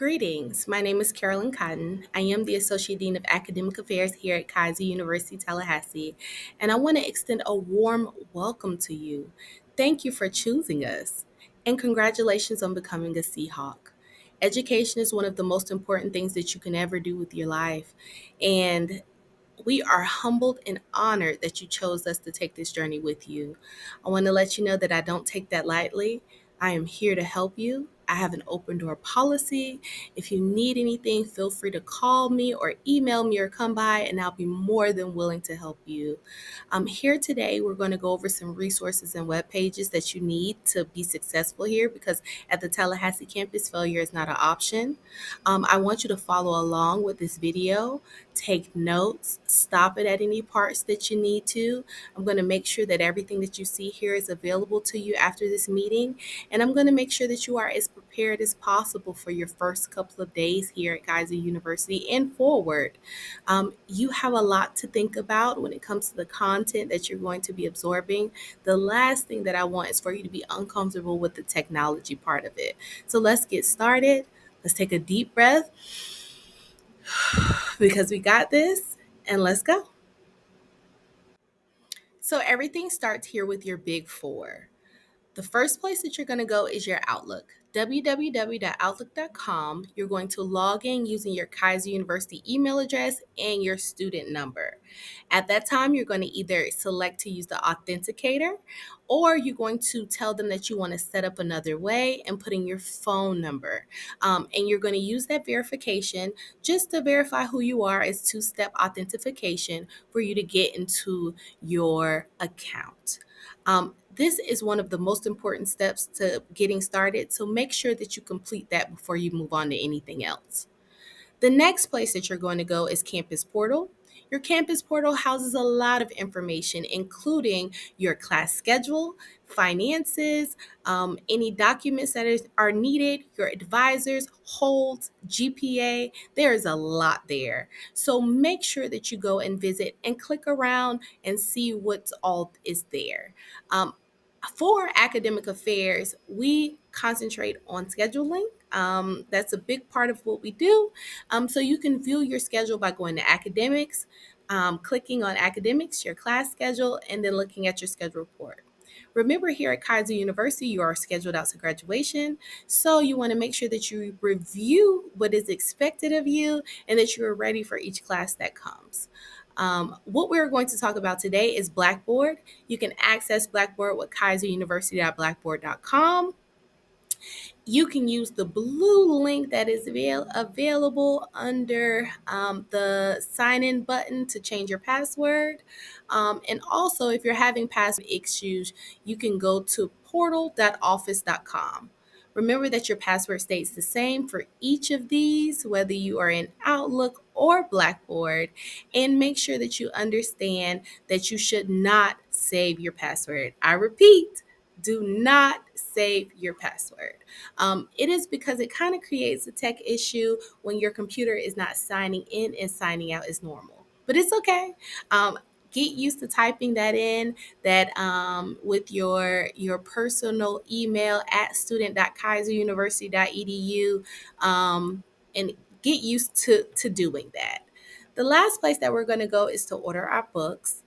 Greetings. My name is Carolyn Cotton. I am the Associate Dean of Academic Affairs here at Keiser University, Tallahassee, and I want to extend a warm welcome to you. Thank you for choosing us, and congratulations on becoming a Seahawk. Education is one of the most important things that you can ever do with your life, and we are humbled and honored that you chose us to take this journey with you. I want to let you know that I don't take that lightly. I am here to help you. I have an open door policy. If you need anything, feel free to call me or email me or come by, and I'll be more than willing to help you. Here today, we're going to go over some resources and web pages that you need to be successful here because at the Tallahassee campus, failure is not an option. I want you to follow along with this video. Take notes, stop it at any parts that you need to. I'm going to make sure that everything that you see here is available to you after this meeting. And I'm going to make sure that you are as prepared as possible for your first couple of days here at Keiser University and forward. You have a lot to think about when it comes to the content that you're going to be absorbing. The last thing that I want is for you to be uncomfortable with the technology part of it. So let's get started. Let's take a deep breath because we got this, and let's go. So everything starts here with your big four. The first place that you're going to go is your Outlook. www.outlook.com. You're going to log in using your Keiser University email address and your student number. At that time, you're going to either select to use the authenticator, or you're going to tell them that you want to set up another way and put in your phone number. And you're going to use that verification just to verify who you are as two-step authentication for you to get into your account. This is one of the most important steps to getting started, so make sure that you complete that before you move on to anything else. The next place that you're going to go is Campus Portal. Your Campus Portal houses a lot of information, including your class schedule, finances, any documents that are needed, your advisors, holds, GPA. There is a lot there. So make sure that you go and visit and click around and see what's all is there. For academic affairs, we concentrate on scheduling. That's a big part of what we do. So you can view your schedule by going to academics, clicking on academics, your class schedule, and then looking at your schedule report. Remember, here at Keiser University, you are scheduled out to graduation. So you want to make sure that you review what is expected of you and that you are ready for each class that comes. What we're going to talk about today is Blackboard. You can access Blackboard with kaiseruniversity.blackboard.com. You can use the blue link that is available under the sign in button to change your password. And also, if you're having password issues, you can go to portal.office.com. Remember that your password stays the same for each of these, whether you are in Outlook or Blackboard, and make sure that you understand that you should not save your password. I repeat, do not save your password. It is because it kind of creates a tech issue when your computer is not signing in and signing out as normal. But it's okay. Get used to typing that in that with your personal email at student.kaiseruniversity.edu, and get used to doing that. The last place that we're going to go is to order our books.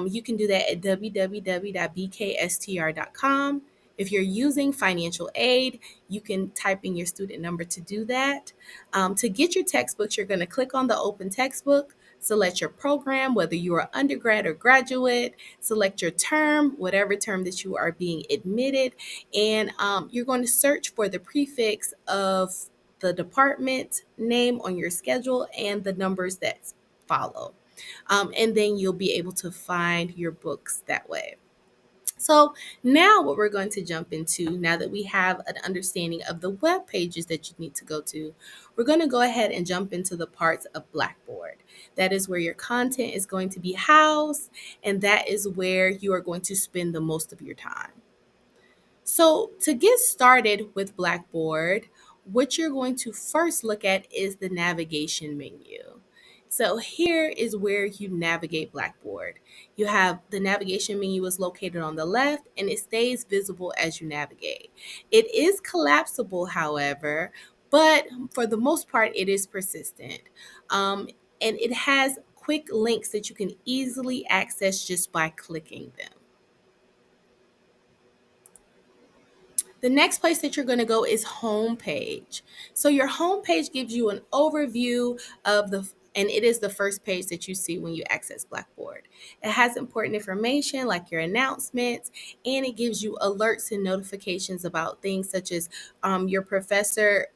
You can do that at www.bkstr.com. If you're using financial aid, you can type in your student number to do that. To get your textbooks, you're going to click on the open textbook, select your program, whether you are undergrad or graduate, select your term, whatever term that you are being admitted, and you're going to search for the prefix of the department name on your schedule and the numbers that follow. And then you'll be able to find your books that way. So now what we're going to jump into, now that we have an understanding of the web pages that you need to go to, we're going to go ahead and jump into the parts of Blackboard. That is where your content is going to be housed, and that is where you are going to spend the most of your time. So to get started with Blackboard, what you're going to first look at is the navigation menu. So here is where you navigate Blackboard. You have the navigation menu is located on the left and it stays visible as you navigate. It is collapsible, however, but for the most part, it is persistent. Um, and it has quick links that you can easily access just by clicking them. The next place that you're going to go is homepage. So your homepage gives you an overview of and it is the first page that you see when you access Blackboard. It has important information like your announcements, and it gives you alerts and notifications about things such as your professor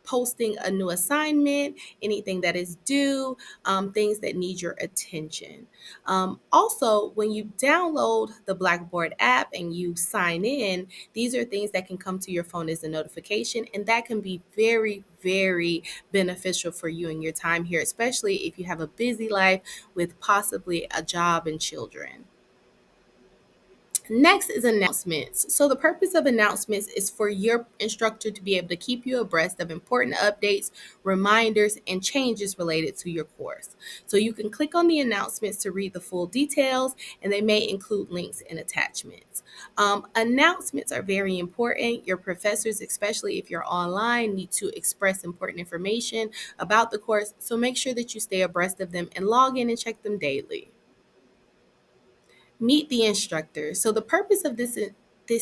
posting a new assignment, anything that is due, things that need your attention. Also, when you download the Blackboard app and you sign in, these are things that can come to your phone as a notification, and that can be very, very beneficial for you in your time here, especially if you have a busy life with possibly a job and children. Next is announcements. So, the purpose of announcements is for your instructor to be able to keep you abreast of important updates, reminders, and changes related to your course. So, you can click on the announcements to read the full details, and they may include links and attachments. Announcements are very important. Your professors, especially if you're online, need to express important information about the course. So, make sure that you stay abreast of them and log in and check them daily. Meet the instructor. So the purpose of this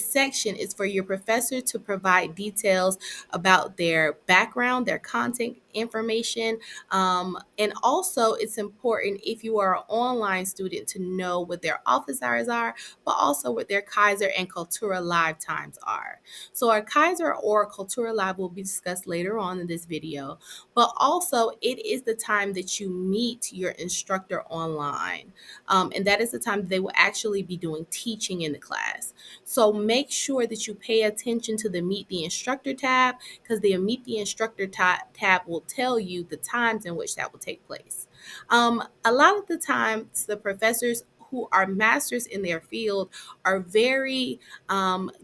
section is for your professor to provide details about their background, their content information, and also it's important if you are an online student to know what their office hours are, but also what their Keiser and Kaltura live times are. So our Keiser or Kaltura live will be discussed later on in this video, but also it is the time that you meet your instructor online. And that is the time that they will actually be doing teaching in the class. So make sure that you pay attention to the Meet the Instructor tab, because the Meet the Instructor tab will tell you the times in which that will take place. A lot of the times, the professors who are masters in their field are very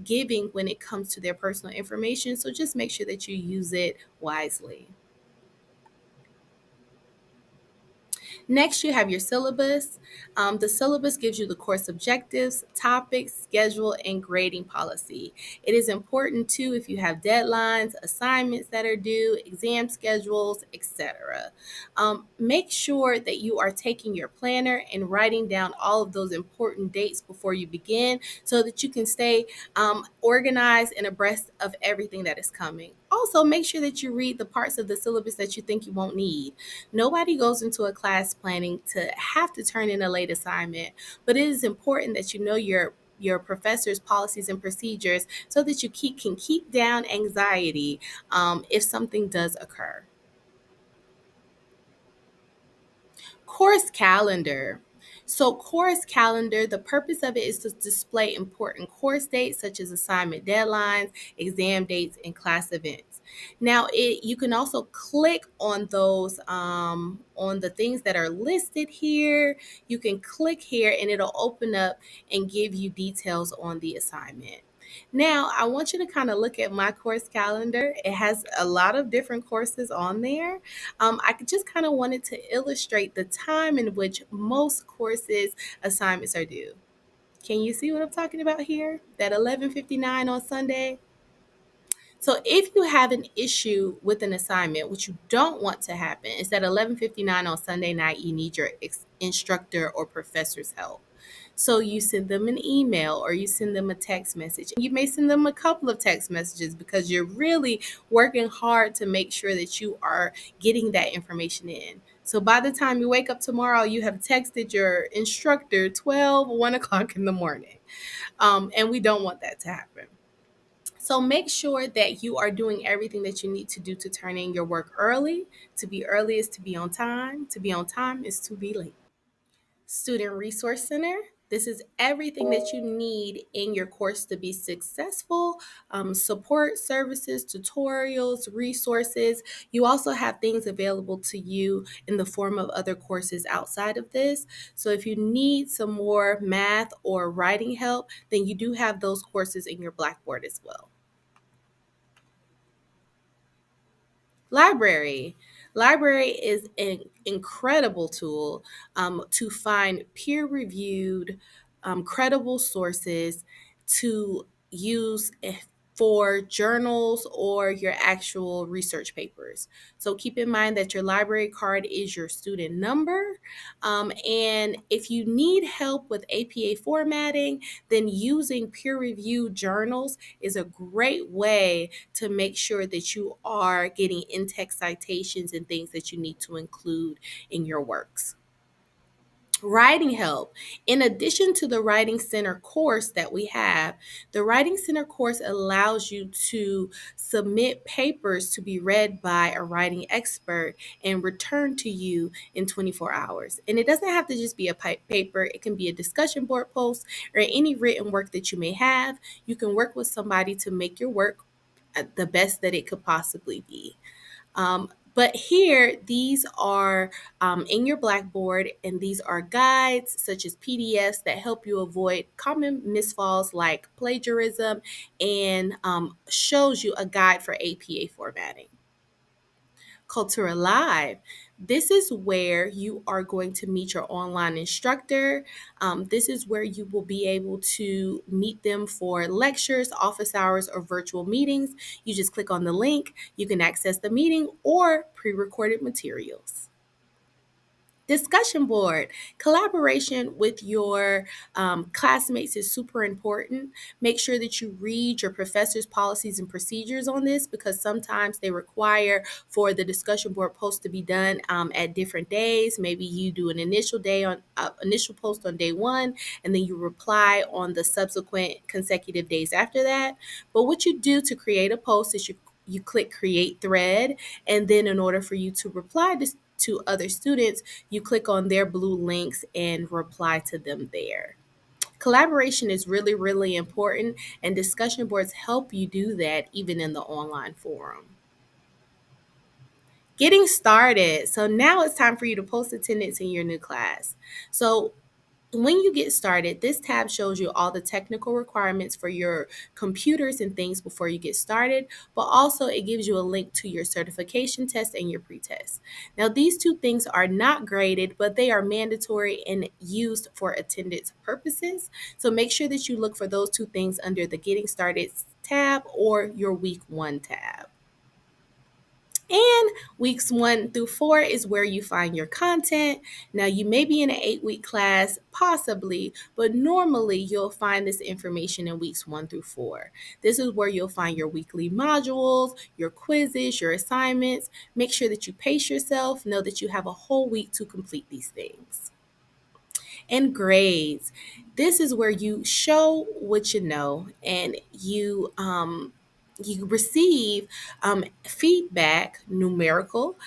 giving when it comes to their personal information. So just make sure that you use it wisely. Next, you have your syllabus. The syllabus gives you the course objectives, topics, schedule, and grading policy. It is important too if you have deadlines, assignments that are due, exam schedules, etc. Make sure that you are taking your planner and writing down all of those important dates before you begin so that you can stay organized and abreast of everything that is coming. Also, make sure that you read the parts of the syllabus that you think you won't need. Nobody goes into a class planning to have to turn in a late assignment, but it is important that you know your professor's policies and procedures so that you can keep down anxiety if something does occur. Course calendar. So, course calendar, the purpose of it is to display important course dates such as assignment deadlines, exam dates, and class events. Now, you can also click on those on the things that are listed here. You can click here, and it'll open up and give you details on the assignment. Now, I want you to kind of look at my course calendar. It has a lot of different courses on there. Just kind of wanted to illustrate the time in which most courses assignments are due. Can you see what I'm talking about here? That 11:59 on Sunday. So if you have an issue with an assignment, which you don't want to happen, is that 11:59 on Sunday night you need your instructor or professor's help. So you send them an email or you send them a text message. You may send them a couple of text messages because you're really working hard to make sure that you are getting that information in. So by the time you wake up tomorrow, you have texted your instructor 12, 1 o'clock in the morning. And we don't want that to happen. So make sure that you are doing everything that you need to do to turn in your work early. To be early is to be on time. To be on time is to be late. Student Resource Center. This is everything that you need in your course to be successful. Support services, tutorials, resources. You also have things available to you in the form of other courses outside of this. So if you need some more math or writing help, then you do have those courses in your Blackboard as well. Library. Library is an incredible tool to find peer reviewed, credible sources to use for journals or your actual research papers. So keep in mind that your library card is your student number. And if you need help with APA formatting, then using peer-reviewed journals is a great way to make sure that you are getting in-text citations and things that you need to include in your works. Writing help. In addition to the Writing Center course that we have, the Writing Center course allows you to submit papers to be read by a writing expert and returned to you in 24 hours. And it doesn't have to just be a paper, it can be a discussion board post or any written work that you may have. You can work with somebody to make your work the best that it could possibly be. But here, these are in your Blackboard, and these are guides such as PDFs that help you avoid common misfalls like plagiarism and shows you a guide for APA formatting. Kaltura Live. This is where you are going to meet your online instructor. This is where you will be able to meet them for lectures, office hours, or virtual meetings. You just click on the link. You can access the meeting or pre-recorded materials. Discussion board. Collaboration with your classmates is super important. Make sure that you read your professor's policies and procedures on this, because sometimes they require for the discussion board post to be done at different days. Maybe you do an initial post on day one, and then you reply on the subsequent consecutive days after that. But what you do to create a post is you click create thread, and then in order for you to reply to other students, you click on their blue links and reply to them there. Collaboration is really, really important, and discussion boards help you do that even in the online forum. Getting started. So now it's time for you to post attendance in your new class. So when you get started, this tab shows you all the technical requirements for your computers and things before you get started, but also it gives you a link to your certification test and your pretest. Now, these two things are not graded, but they are mandatory and used for attendance purposes. So make sure that you look for those two things under the Getting Started tab or your Week 1 tab. And weeks 1 through 4 is where you find your content. Now, you may be in an 8-week class, possibly, but normally you'll find this information in weeks 1 through 4. This is where you'll find your weekly modules, your quizzes, your assignments. Make sure that you pace yourself. Know that you have a whole week to complete these things. And grades. This is where you show what you know, and you receive feedback, numerical,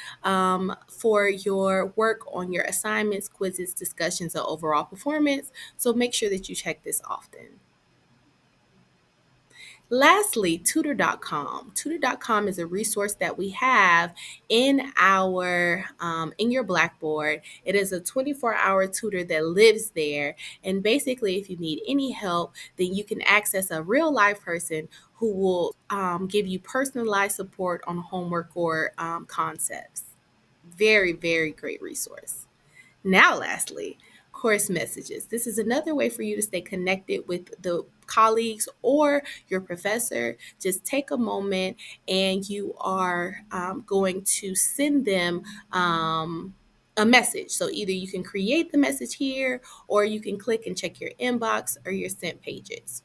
for your work on your assignments, quizzes, discussions, and overall performance. So make sure that you check this often. Lastly, tutor.com. Tutor.com is a resource that we have in our in your Blackboard. It is a 24-hour tutor that lives there. And basically, if you need any help, then you can access a real life person who will give you personalized support on homework or concepts. Very, very great resource. Now, lastly, course messages. This is another way for you to stay connected with the colleagues or your professor. Just take a moment and you are going to send them a message. So either you can create the message here or you can click and check your inbox or your sent pages.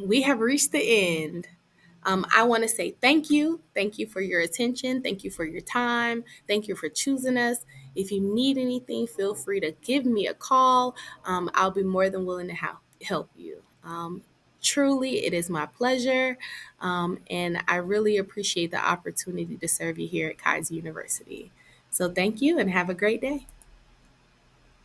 We have reached the end. I want to say thank you. Thank you for your attention. Thank you for your time. Thank you for choosing us. If you need anything, feel free to give me a call. I'll be more than willing to help you. Truly, it is my pleasure. And I really appreciate the opportunity to serve you here at Keiser University. So thank you and have a great day.